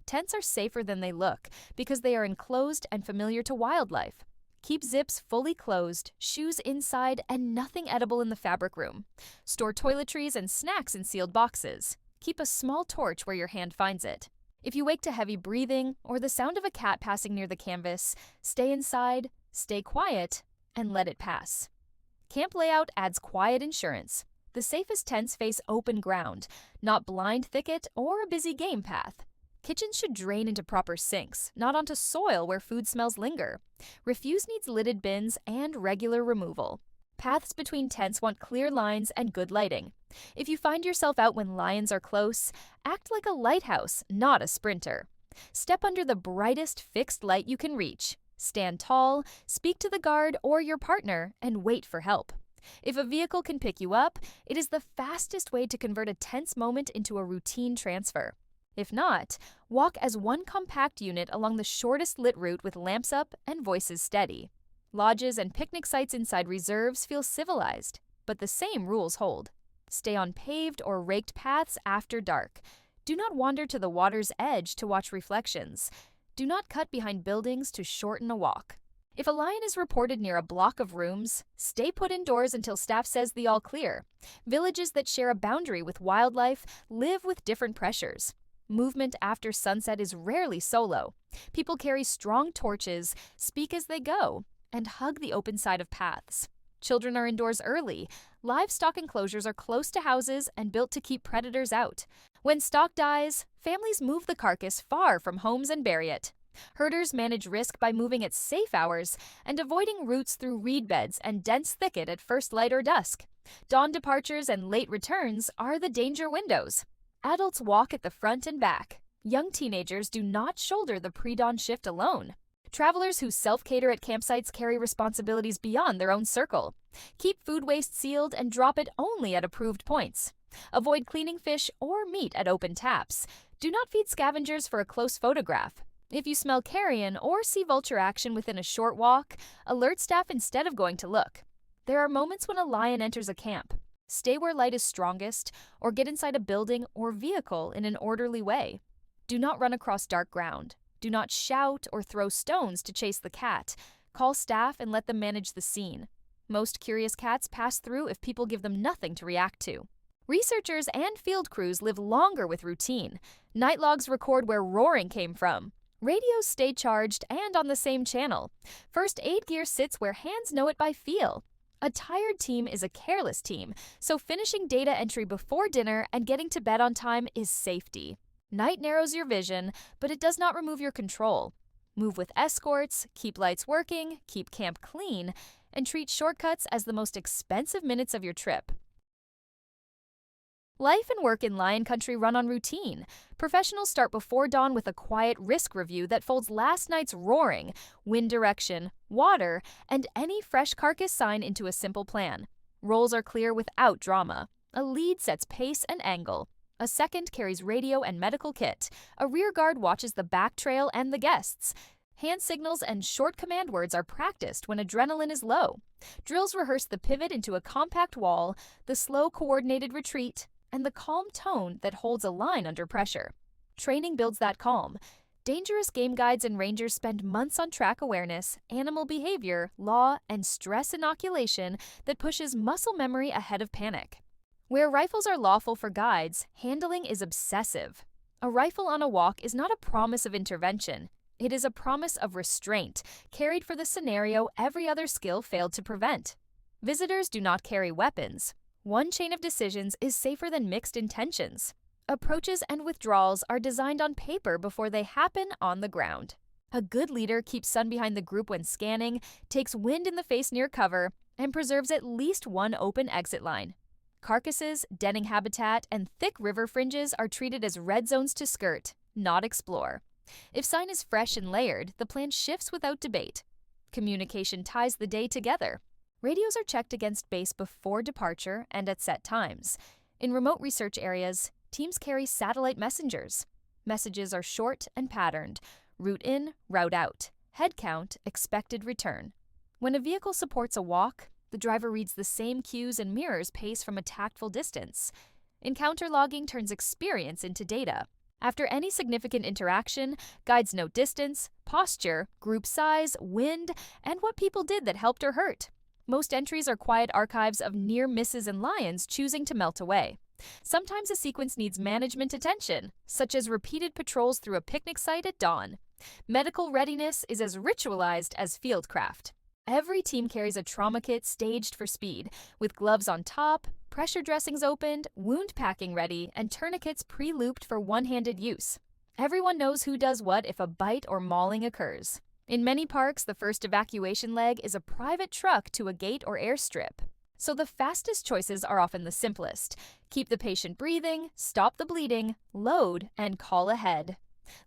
Tents are safer than they look because they are enclosed and familiar to wildlife. Keep zips fully closed, shoes inside, and nothing edible in the fabric room. Store toiletries and snacks in sealed boxes. Keep a small torch where your hand finds it. If you wake to heavy breathing or the sound of a cat passing near the canvas, stay inside, stay quiet, and let it pass. Camp layout adds quiet insurance. The safest tents face open ground, not blind thicket or a busy game path. Kitchens should drain into proper sinks, not onto soil where food smells linger. Refuse needs lidded bins and regular removal. Paths between tents want clear lines and good lighting. If you find yourself out when lions are close, act like a lighthouse, not a sprinter. Step under the brightest fixed light you can reach. Stand tall, speak to the guard or your partner, and wait for help. If a vehicle can pick you up, it is the fastest way to convert a tense moment into a routine transfer. If not, walk as one compact unit along the shortest lit route with lamps up and voices steady. Lodges and picnic sites inside reserves feel civilized, but the same rules hold. Stay on paved or raked paths after dark. Do not wander to the water's edge to watch reflections. Do not cut behind buildings to shorten a walk. If a lion is reported near a block of rooms, stay put indoors until staff says the all clear. Villages that share a boundary with wildlife live with different pressures. Movement after sunset is rarely solo. People carry strong torches, speak as they go, and hug the open side of paths. Children are indoors early. Livestock enclosures are close to houses and built to keep predators out. When stock dies, families move the carcass far from homes and bury it. Herders manage risk by moving at safe hours and avoiding routes through reed beds and dense thicket at first light or dusk. Dawn departures and late returns are the danger windows. Adults walk at the front and back. Young teenagers do not shoulder the pre-dawn shift alone. Travelers who self-cater at campsites carry responsibilities beyond their own circle. Keep food waste sealed and drop it only at approved points. Avoid cleaning fish or meat at open taps. Do not feed scavengers for a close photograph. If you smell carrion or see vulture action within a short walk, alert staff instead of going to look. There are moments when a lion enters a camp. Stay where light is strongest or get inside a building or vehicle in an orderly way. Do not run across dark ground. Do not shout or throw stones to chase the cat. Call staff and let them manage the scene. Most curious cats pass through if people give them nothing to react to. Researchers and field crews live longer with routine. Night logs record where roaring came from. Radios stay charged and on the same channel. First aid gear sits where hands know it by feel. A tired team is a careless team, so finishing data entry before dinner and getting to bed on time is safety. Night narrows your vision, but it does not remove your control. Move with escorts, keep lights working, keep camp clean, and treat shortcuts as the most expensive minutes of your trip. Life and work in lion country run on routine. Professionals start before dawn with a quiet risk review that folds last night's roaring, wind direction, water, and any fresh carcass sign into a simple plan. Roles are clear without drama. A lead sets pace and angle. A second carries radio and medical kit. A rear guard watches the back trail and the guests. Hand signals and short command words are practiced when adrenaline is low. Drills rehearse the pivot into a compact wall, the slow coordinated retreat, and the calm tone that holds a line under pressure. Training builds that calm. Dangerous game guides and rangers spend months on track awareness, animal behavior, law, and stress inoculation that pushes muscle memory ahead of panic. Where rifles are lawful for guides, handling is obsessive. A rifle on a walk is not a promise of intervention. It is a promise of restraint, carried for the scenario every other skill failed to prevent. Visitors do not carry weapons. One chain of decisions is safer than mixed intentions. Approaches and withdrawals are designed on paper before they happen on the ground. A good leader keeps sun behind the group when scanning, takes wind in the face near cover, and preserves at least one open exit line. Carcasses, denning habitat, and thick river fringes are treated as red zones to skirt, not explore. If sign is fresh and layered, the plan shifts without debate. Communication ties the day together. Radios are checked against base before departure and at set times. In remote research areas, teams carry satellite messengers. Messages are short and patterned. Route in, route out. Head count, expected return. When a vehicle supports a walk, the driver reads the same cues and mirrors pace from a tactful distance. Encounter logging turns experience into data. After any significant interaction, guides note distance, posture, group size, wind, and what people did that helped or hurt. Most entries are quiet archives of near misses and lions choosing to melt away. Sometimes a sequence needs management attention, such as repeated patrols through a picnic site at dawn. Medical readiness is as ritualized as fieldcraft. Every team carries a trauma kit staged for speed, with gloves on top, pressure dressings opened, wound packing ready, and tourniquets pre-looped for one-handed use. Everyone knows who does what if a bite or mauling occurs. In many parks, the first evacuation leg is a private truck to a gate or airstrip. So the fastest choices are often the simplest. Keep the patient breathing, stop the bleeding, load, and call ahead.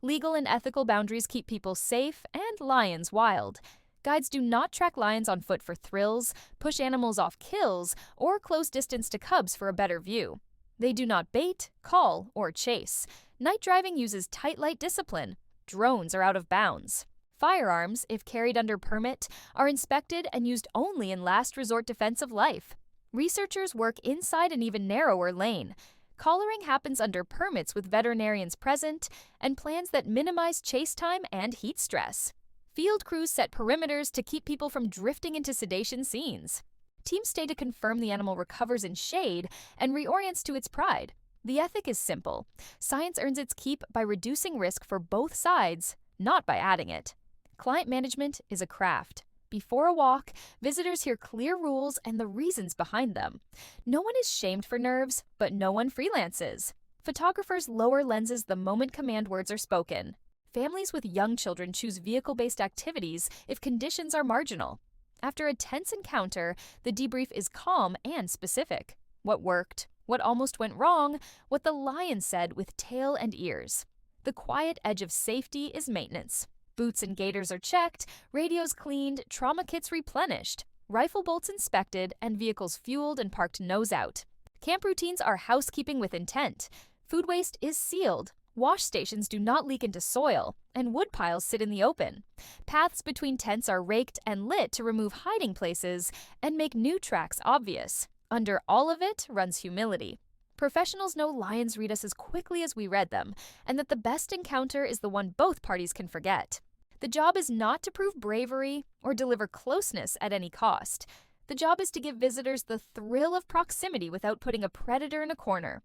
Legal and ethical boundaries keep people safe and lions wild. Guides do not track lions on foot for thrills, push animals off kills, or close distance to cubs for a better view. They do not bait, call, or chase. Night driving uses tight light discipline. Drones are out of bounds. Firearms, if carried under permit, are inspected and used only in last resort defense of life. Researchers work inside an even narrower lane. Collaring happens under permits with veterinarians present and plans that minimize chase time and heat stress. Field crews set perimeters to keep people from drifting into sedation scenes. Teams stay to confirm the animal recovers in shade and reorients to its pride. The ethic is simple. Science earns its keep by reducing risk for both sides, not by adding it. Client management is a craft. Before a walk, visitors hear clear rules and the reasons behind them. No one is shamed for nerves, but no one freelances. Photographers lower lenses the moment command words are spoken. Families with young children choose vehicle-based activities if conditions are marginal. After a tense encounter, the debrief is calm and specific. What worked, what almost went wrong, what the lion said with tail and ears. The quiet edge of safety is maintenance. Boots and gaiters are checked, radios cleaned, trauma kits replenished, rifle bolts inspected, and vehicles fueled and parked nose out. Camp routines are housekeeping with intent. Food waste is sealed. Wash stations do not leak into soil, and wood piles sit in the open. Paths between tents are raked and lit to remove hiding places and make new tracks obvious. Under all of it runs humility. Professionals know lions read us as quickly as we read them, and that the best encounter is the one both parties can forget. The job is not to prove bravery or deliver closeness at any cost. The job is to give visitors the thrill of proximity without putting a predator in a corner.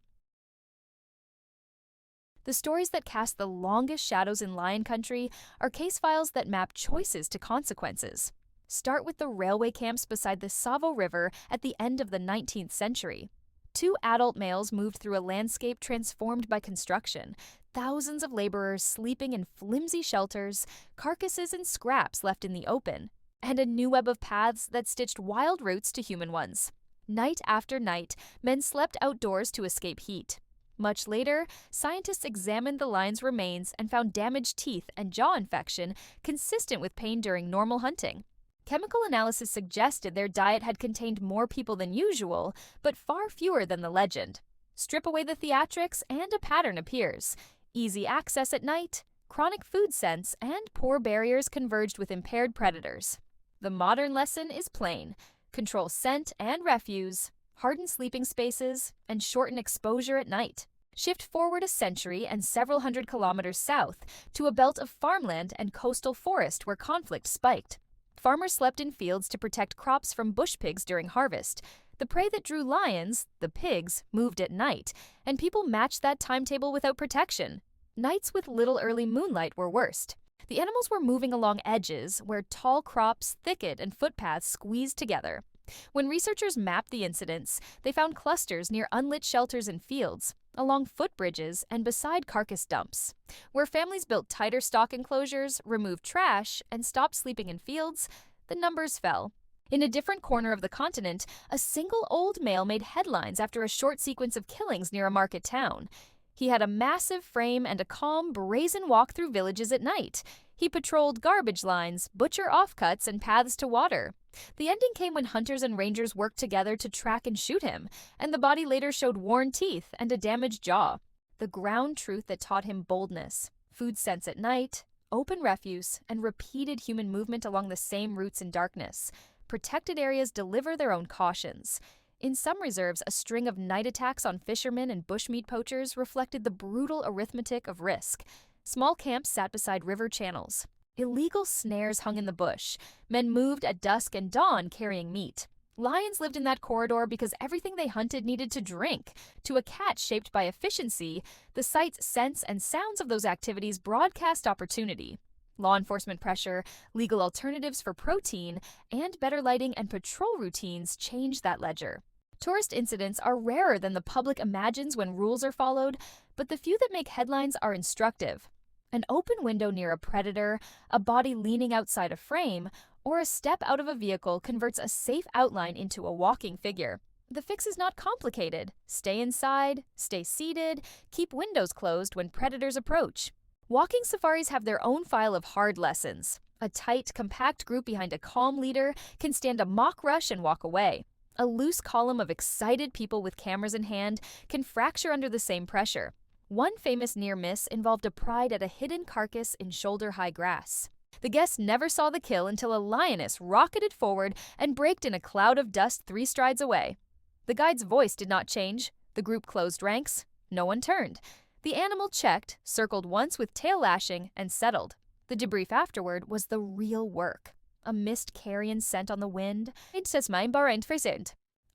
The stories that cast the longest shadows in lion country are case files that map choices to consequences. Start with the railway camps beside the Savo River at the end of the 19th century. 2 adult males moved through a landscape transformed by construction. thousands of laborers sleeping in flimsy shelters, carcasses and scraps left in the open, and a new web of paths that stitched wild routes to human ones. Night after night, men slept outdoors to escape heat. Much later, scientists examined the lion's remains and found damaged teeth and jaw infection consistent with pain during normal hunting. Chemical analysis suggested their diet had contained more people than usual, but far fewer than the legend. Strip away the theatrics, and a pattern appears. Easy access at night, chronic food sense, and poor barriers converged with impaired predators. The modern lesson is plain. Control scent and refuse, harden sleeping spaces, and shorten exposure at night. Shift forward a century and several hundred kilometers south to a belt of farmland and coastal forest where conflict spiked. Farmers slept in fields to protect crops from bush pigs during harvest. The prey that drew lions, the pigs, moved at night, and people matched that timetable without protection. Nights with little early moonlight were worst. The animals were moving along edges where tall crops, thicket, and footpaths squeezed together. When researchers mapped the incidents, they found clusters near unlit shelters and fields, along footbridges, and beside carcass dumps. Where families built tighter stock enclosures, removed trash, and stopped sleeping in fields, the numbers fell. In a different corner of the continent, a single old male made headlines after a short sequence of killings near a market town. He had a massive frame and a calm, brazen walk through villages at night. He patrolled garbage lines, butcher offcuts, and paths to water. The ending came when hunters and rangers worked together to track and shoot him, and the body later showed worn teeth and a damaged jaw. The ground truth that taught him boldness, food sense at night, open refuse, and repeated human movement along the same routes in darkness. Protected areas deliver their own cautions. In some reserves, a string of night attacks on fishermen and bushmeat poachers reflected the brutal arithmetic of risk. Small camps sat beside river channels. Illegal snares hung in the bush. Men moved at dusk and dawn carrying meat. Lions lived in that corridor because everything they hunted needed to drink. To a cat shaped by efficiency, the sights, scents, and sounds of those activities broadcast opportunity. Law enforcement pressure, legal alternatives for protein, and better lighting and patrol routines changed that ledger. Tourist incidents are rarer than the public imagines when rules are followed, but the few that make headlines are instructive. An open window near a predator, a body leaning outside a frame, or a step out of a vehicle converts a safe outline into a walking figure. The fix is not complicated. Stay inside, stay seated, keep windows closed when predators approach. Walking safaris have their own file of hard lessons. A tight, compact group behind a calm leader can stand a mock rush and walk away. A loose column of excited people with cameras in hand can fracture under the same pressure. One famous near miss involved a pride at a hidden carcass in shoulder-high grass. The guests never saw the kill until a lioness rocketed forward and braked in a cloud of dust 3 strides away. The guide's voice did not change. The group closed ranks. No one turned. The animal checked, circled once with tail lashing, and settled. The debrief afterward was the real work. A mist carrion scent on the wind.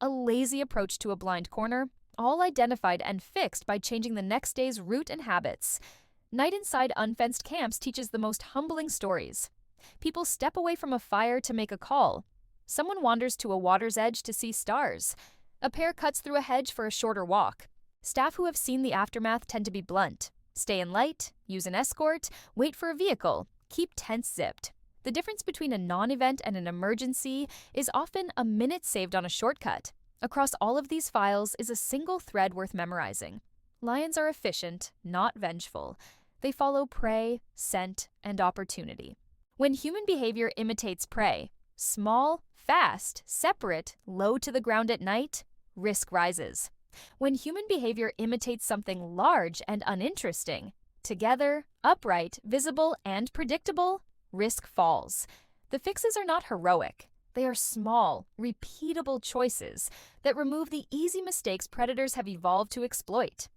A lazy approach to a blind corner, all identified and fixed by changing the next day's route and habits. Night inside unfenced camps teaches the most humbling stories. People step away from a fire to make a call. Someone wanders to a water's edge to see stars. A pair cuts through a hedge for a shorter walk. Staff who have seen the aftermath tend to be blunt. Stay in light, use an escort, wait for a vehicle, keep tents zipped. The difference between a non-event and an emergency is often a minute saved on a shortcut. Across all of these files is a single thread worth memorizing. Lions are efficient, not vengeful. They follow prey, scent, and opportunity. When human behavior imitates prey, small, fast, separate, low to the ground at night, risk rises. When human behavior imitates something large and uninteresting, together, upright, visible, and predictable, risk falls. The fixes are not heroic. They are small, repeatable choices that remove the easy mistakes predators have evolved to exploit.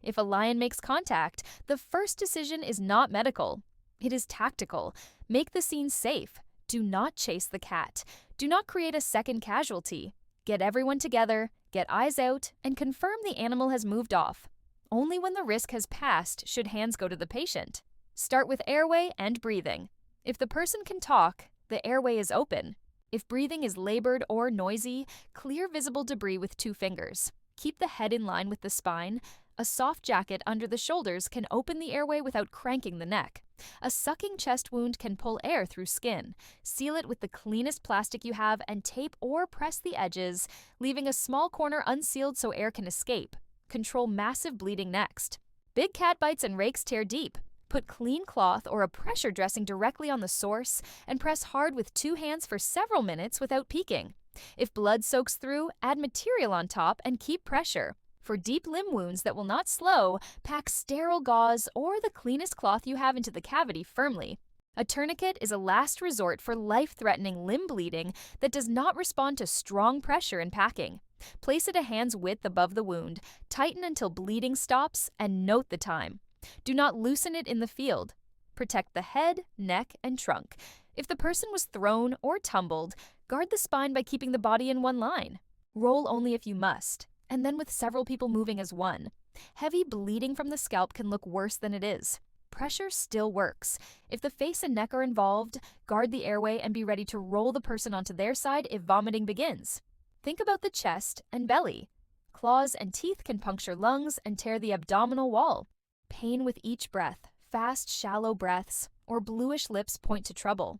If a lion makes contact, the first decision is not medical. It is tactical. Make the scene safe. Do not chase the cat. Do not create a second casualty. Get everyone together, get eyes out, and confirm the animal has moved off. Only when the risk has passed should hands go to the patient. Start with airway and breathing. If the person can talk, the airway is open. If breathing is labored or noisy, clear visible debris with 2 fingers. Keep the head in line with the spine. A soft jacket under the shoulders can open the airway without cranking the neck. A sucking chest wound can pull air through skin. Seal it with the cleanest plastic you have and tape or press the edges, leaving a small corner unsealed so air can escape. Control massive bleeding next. Big cat bites and rakes tear deep. Put clean cloth or a pressure dressing directly on the source and press hard with 2 hands for several minutes without peeking. If blood soaks through, add material on top and keep pressure. For deep limb wounds that will not slow, pack sterile gauze or the cleanest cloth you have into the cavity firmly. A tourniquet is a last resort for life-threatening limb bleeding that does not respond to strong pressure in packing. Place it a hand's width above the wound, tighten until bleeding stops, and note the time. Do not loosen it in the field. Protect the head, neck, and trunk. If the person was thrown or tumbled, guard the spine by keeping the body in one line. Roll only if you must, and then with several people moving as one. Heavy bleeding from the scalp can look worse than it is. Pressure still works. If the face and neck are involved, guard the airway and be ready to roll the person onto their side if vomiting begins. Think about the chest and belly. Claws and teeth can puncture lungs and tear the abdominal wall. Pain with each breath, fast, shallow breaths, or bluish lips point to trouble.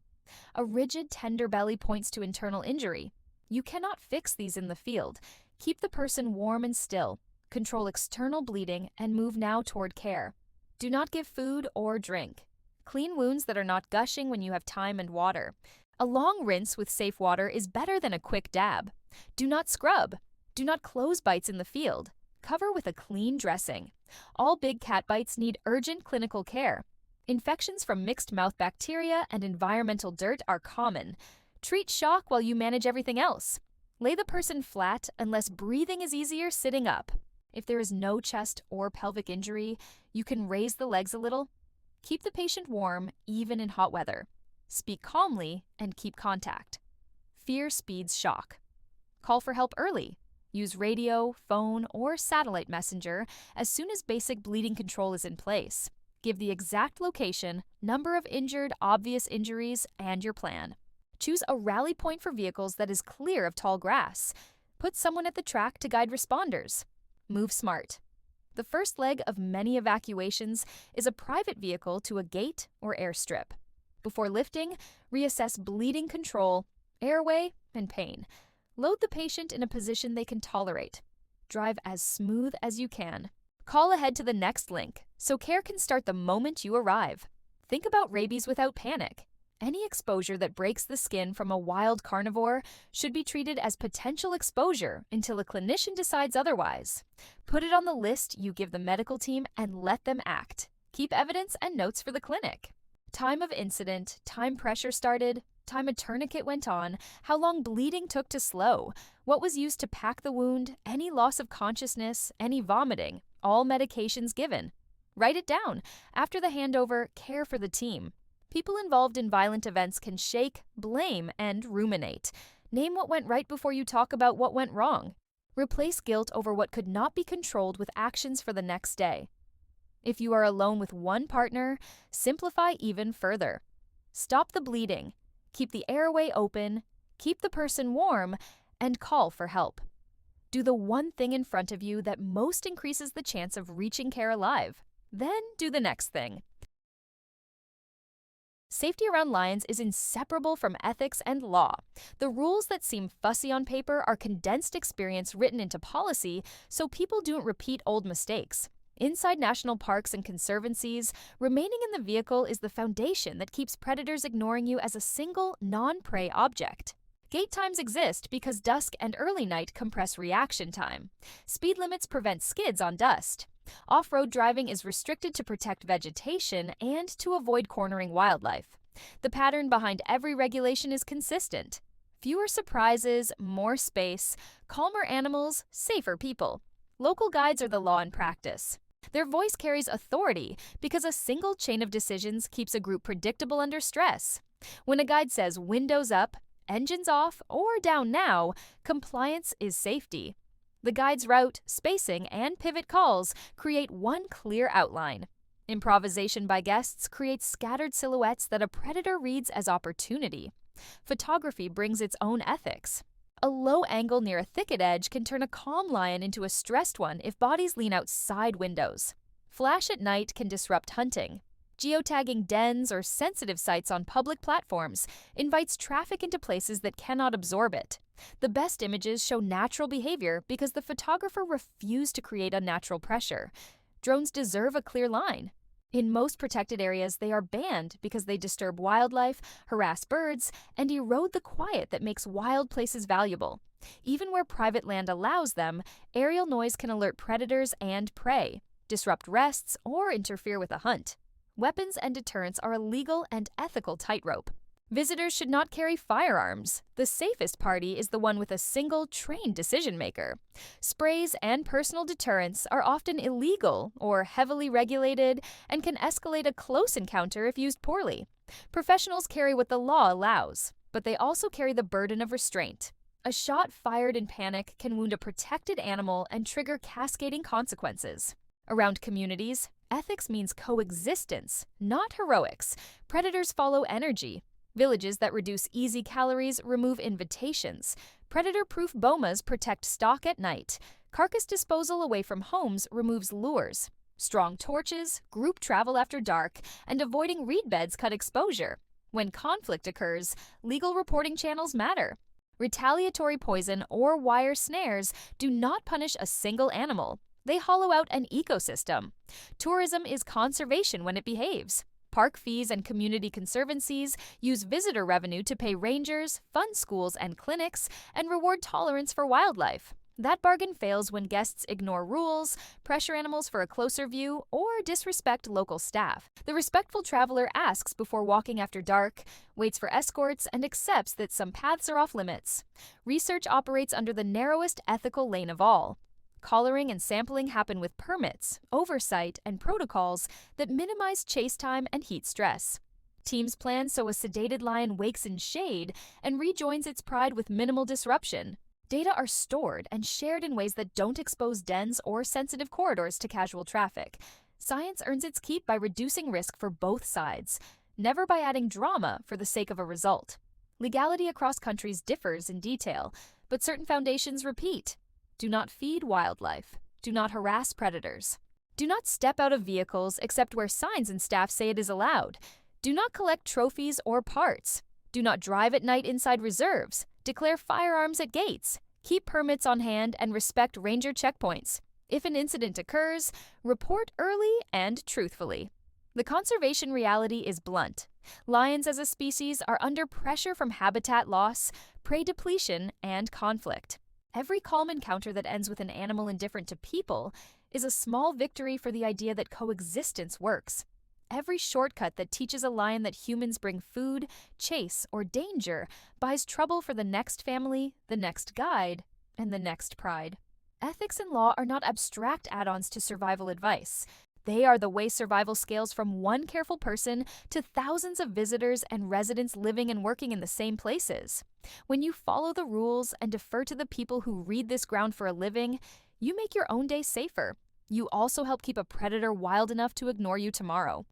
A rigid, tender belly points to internal injury. You cannot fix these in the field. Keep the person warm and still. Control external bleeding and move now toward care. Do not give food or drink. Clean wounds that are not gushing when you have time and water. A long rinse with safe water is better than a quick dab. Do not scrub. Do not close bites in the field. Cover with a clean dressing. All big cat bites need urgent clinical care. Infections from mixed mouth bacteria and environmental dirt are common. Treat shock while you manage everything else. Lay the person flat unless breathing is easier sitting up. If there is no chest or pelvic injury, you can raise the legs a little. Keep the patient warm, even in hot weather. Speak calmly and keep contact. Fear speeds shock. Call for help early. Use radio, phone, or satellite messenger as soon as basic bleeding control is in place. Give the exact location, number of injured, obvious injuries, and your plan. Choose a rally point for vehicles that is clear of tall grass. Put someone at the track to guide responders. Move smart. The first leg of many evacuations is a private vehicle to a gate or airstrip. Before lifting, reassess bleeding control, airway, and pain. Load the patient in a position they can tolerate. Drive as smooth as you can. Call ahead to the next link, so care can start the moment you arrive. Think about rabies without panic. Any exposure that breaks the skin from a wild carnivore should be treated as potential exposure until a clinician decides otherwise. Put it on the list you give the medical team and let them act. Keep evidence and notes for the clinic. Time of incident, time pressure started, time a tourniquet went on, how long bleeding took to slow, what was used to pack the wound, any loss of consciousness, any vomiting, all medications given. Write it down. After the handover, care for the team. People involved in violent events can shake, blame, and ruminate. Name what went right before you talk about what went wrong. Replace guilt over what could not be controlled with actions for the next day. If you are alone with one partner, simplify even further. Stop the bleeding. Keep the airway open, keep the person warm, and call for help. Do the one thing in front of you that most increases the chance of reaching care alive. Then do the next thing. Safety around lions is inseparable from ethics and law. The rules that seem fussy on paper are condensed experience written into policy so people don't repeat old mistakes. Inside national parks and conservancies, remaining in the vehicle is the foundation that keeps predators ignoring you as a single, non-prey object. Gate times exist because dusk and early night compress reaction time. Speed limits prevent skids on dust. Off-road driving is restricted to protect vegetation and to avoid cornering wildlife. The pattern behind every regulation is consistent. Fewer surprises, more space, calmer animals, safer people. Local guides are the law in practice. Their voice carries authority because a single chain of decisions keeps a group predictable under stress. When a guide says windows up, engines off, or down now, compliance is safety. The guide's route, spacing, and pivot calls create one clear outline. Improvisation by guests creates scattered silhouettes that a predator reads as opportunity. Photography brings its own ethics. A low angle near a thicket edge can turn a calm lion into a stressed one if bodies lean out side windows. Flash at night can disrupt hunting. Geotagging dens or sensitive sites on public platforms invites traffic into places that cannot absorb it. The best images show natural behavior because the photographer refused to create unnatural pressure. Drones deserve a clear line. In most protected areas, they are banned because they disturb wildlife, harass birds, and erode the quiet that makes wild places valuable. Even where private land allows them, aerial noise can alert predators and prey, disrupt rests, or interfere with a hunt. Weapons and deterrents are a legal and ethical tightrope. Visitors should not carry firearms. The safest party is the one with a single, trained decision-maker. Sprays and personal deterrents are often illegal or heavily regulated and can escalate a close encounter if used poorly. Professionals carry what the law allows, but they also carry the burden of restraint. A shot fired in panic can wound a protected animal and trigger cascading consequences. Around communities, ethics means coexistence, not heroics. Predators follow energy. Villages that reduce easy calories remove invitations. Predator-proof bomas protect stock at night. Carcass disposal away from homes removes lures. Strong torches, group travel after dark, and avoiding reed beds cut exposure. When conflict occurs, legal reporting channels matter. Retaliatory poison or wire snares do not punish a single animal. They hollow out an ecosystem. Tourism is conservation when it behaves. Park fees and community conservancies use visitor revenue to pay rangers, fund schools and clinics, and reward tolerance for wildlife. That bargain fails when guests ignore rules, pressure animals for a closer view, or disrespect local staff. The respectful traveler asks before walking after dark, waits for escorts, and accepts that some paths are off limits. Research operates under the narrowest ethical lane of all. Collaring and sampling happen with permits, oversight, and protocols that minimize chase time and heat stress. Teams plan so a sedated lion wakes in shade and rejoins its pride with minimal disruption. Data are stored and shared in ways that don't expose dens or sensitive corridors to casual traffic. Science earns its keep by reducing risk for both sides, never by adding drama for the sake of a result. Legality across countries differs in detail, but certain foundations repeat. Do not feed wildlife. Do not harass predators. Do not step out of vehicles except where signs and staff say it is allowed. Do not collect trophies or parts. Do not drive at night inside reserves. Declare firearms at gates. Keep permits on hand and respect ranger checkpoints. If an incident occurs, report early and truthfully. The conservation reality is blunt. Lions as a species are under pressure from habitat loss, prey depletion, and conflict. Every calm encounter that ends with an animal indifferent to people is a small victory for the idea that coexistence works. Every shortcut that teaches a lion that humans bring food, chase, or danger buys trouble for the next family, the next guide, and the next pride. Ethics and law are not abstract add-ons to survival advice. They are the way survival scales from one careful person to thousands of visitors and residents living and working in the same places. When you follow the rules and defer to the people who read this ground for a living, you make your own day safer. You also help keep a predator wild enough to ignore you tomorrow.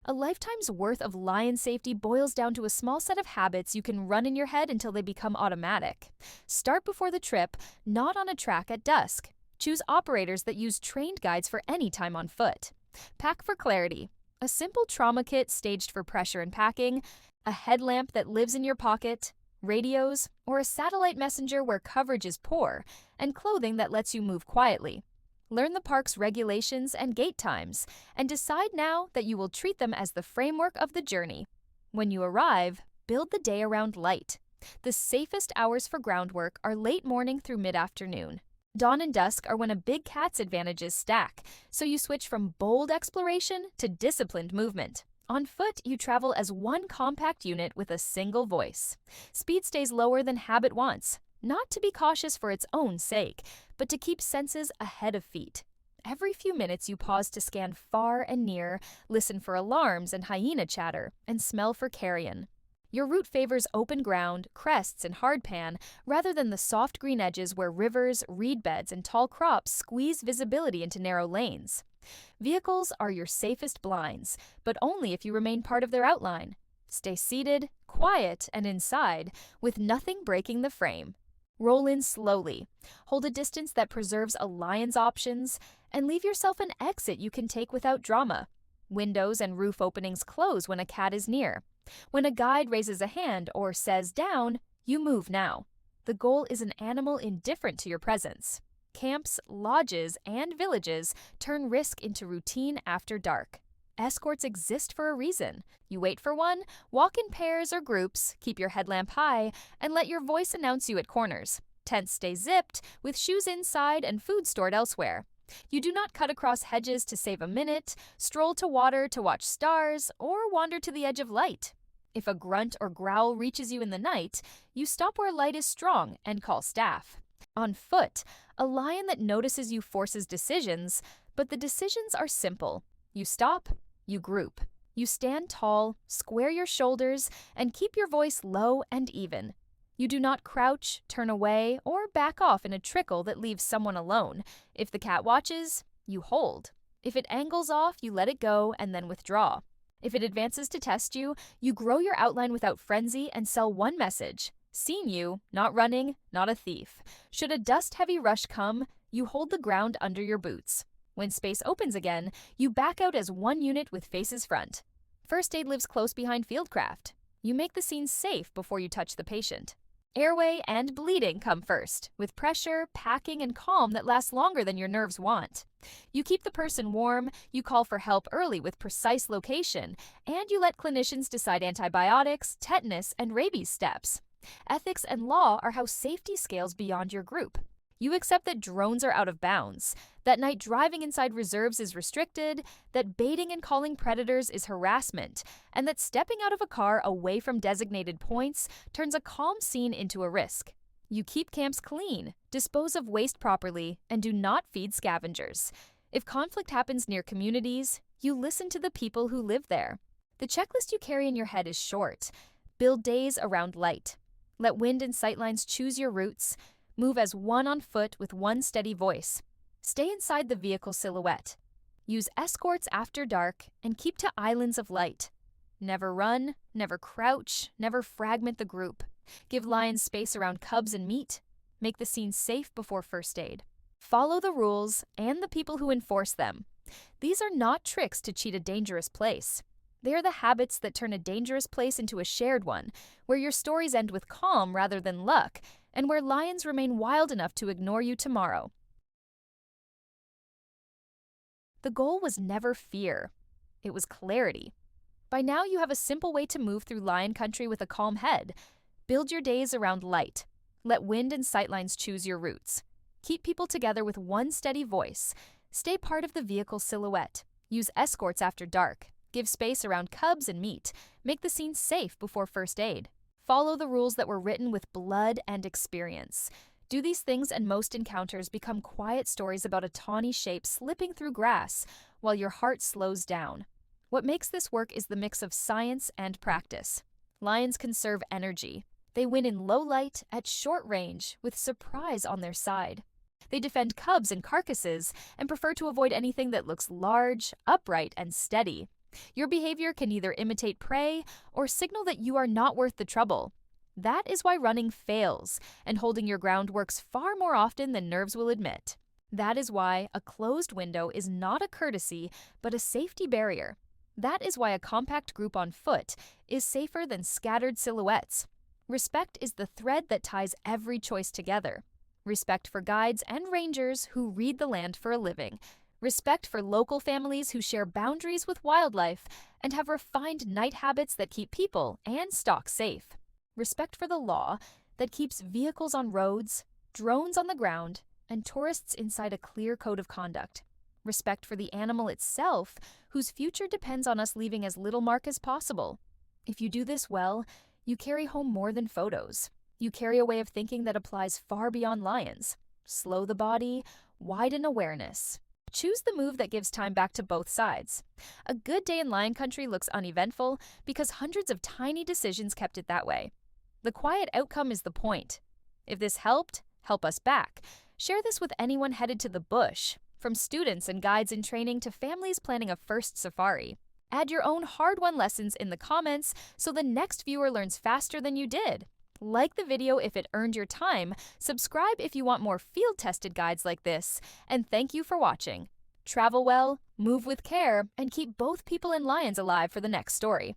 A lifetime's worth of lion safety boils down to a small set of habits you can run in your head until they become automatic. Start before the trip, not on a track at dusk. Choose operators that use trained guides for any time on foot. Pack for clarity. A simple trauma kit staged for pressure and packing, a headlamp that lives in your pocket, radios, or a satellite messenger where coverage is poor, and clothing that lets you move quietly. Learn the park's regulations and gate times, and decide now that you will treat them as the framework of the journey. When you arrive, build the day around light. The safest hours for groundwork are late morning through mid-afternoon. Dawn and dusk are when a big cat's advantages stack, so you switch from bold exploration to disciplined movement. On foot, you travel as one compact unit with a single voice. Speed stays lower than habit wants, not to be cautious for its own sake, but to keep senses ahead of feet. Every few minutes, you pause to scan far and near, listen for alarms and hyena chatter, and smell for carrion. Your route favors open ground, crests, and hardpan, rather than the soft green edges where rivers, reed beds, and tall crops squeeze visibility into narrow lanes. Vehicles are your safest blinds, but only if you remain part of their outline. Stay seated, quiet, and inside, with nothing breaking the frame. Roll in slowly. Hold a distance that preserves a lion's options, and leave yourself an exit you can take without drama. Windows and roof openings close when a cat is near. When a guide raises a hand or says down, you move now. The goal is an animal indifferent to your presence. Camps, lodges, and villages turn risk into routine after dark. Escorts exist for a reason. You wait for one, walk in pairs or groups, keep your headlamp high, and let your voice announce you at corners. Tents stay zipped, with shoes inside and food stored elsewhere. You do not cut across hedges to save a minute, stroll to water to watch stars, or wander to the edge of light. If a grunt or growl reaches you in the night, you stop where light is strong and call staff. On foot, a lion that notices you forces decisions, but the decisions are simple. You stop, you group. You stand tall, square your shoulders, and keep your voice low and even. You do not crouch, turn away, or back off in a trickle that leaves someone alone. If the cat watches, you hold. If it angles off, you let it go and then withdraw. If it advances to test you, you grow your outline without frenzy and sell one message. Seen you, not running, not a thief. Should a dust-heavy rush come, you hold the ground under your boots. When space opens again, you back out as one unit with faces front. First aid lives close behind fieldcraft. You make the scene safe before you touch the patient. Airway and bleeding come first, with pressure, packing, and calm that lasts longer than your nerves want. You keep the person warm, you call for help early with precise location, and you let clinicians decide antibiotics, tetanus, and rabies steps. Ethics and law are how safety scales beyond your group. You accept that drones are out of bounds, that night driving inside reserves is restricted, that baiting and calling predators is harassment, and that stepping out of a car away from designated points turns a calm scene into a risk. You keep camps clean, dispose of waste properly, and do not feed scavengers. If conflict happens near communities, you listen to the people who live there. The checklist you carry in your head is short. Build days around light. Let wind and sightlines choose your routes. Move as one on foot with one steady voice. Stay inside the vehicle silhouette. Use escorts after dark and keep to islands of light. Never run, never crouch, never fragment the group. Give lions space around cubs and meat. Make the scene safe before first aid. Follow the rules and the people who enforce them. These are not tricks to cheat a dangerous place. They are the habits that turn a dangerous place into a shared one, where your stories end with calm rather than luck, and where lions remain wild enough to ignore you tomorrow. The goal was never fear. It was clarity. By now you have a simple way to move through lion country with a calm head. Build your days around light. Let wind and sightlines choose your routes. Keep people together with one steady voice. Stay part of the vehicle silhouette. Use escorts after dark. Give space around cubs and meat. Make the scene safe before first aid. Follow the rules that were written with blood and experience. Do these things and most encounters become quiet stories about a tawny shape slipping through grass while your heart slows down. What makes this work is the mix of science and practice. Lions conserve energy. They win in low light, at short range, with surprise on their side. They defend cubs and carcasses and prefer to avoid anything that looks large, upright, and steady. Your behavior can either imitate prey or signal that you are not worth the trouble. That is why running fails, and holding your ground works far more often than nerves will admit. That is why a closed window is not a courtesy, but a safety barrier. That is why a compact group on foot is safer than scattered silhouettes. Respect is the thread that ties every choice together. Respect for guides and rangers who read the land for a living. Respect for local families who share boundaries with wildlife and have refined night habits that keep people and stock safe. Respect for the law that keeps vehicles on roads, drones on the ground, and tourists inside a clear code of conduct. Respect for the animal itself, whose future depends on us leaving as little mark as possible. If you do this well, you carry home more than photos. You carry a way of thinking that applies far beyond lions. Slow the body, widen awareness. Choose the move that gives time back to both sides. A good day in lion country looks uneventful because hundreds of tiny decisions kept it that way. The quiet outcome is the point. If this helped, help us back. Share this with anyone headed to the bush, from students and guides in training to families planning a first safari. Add your own hard-won lessons in the comments so the next viewer learns faster than you did. Like the video if it earned your time, subscribe if you want more field-tested guides like this, and thank you for watching. Travel well, move with care, and keep both people and lions alive for the next story.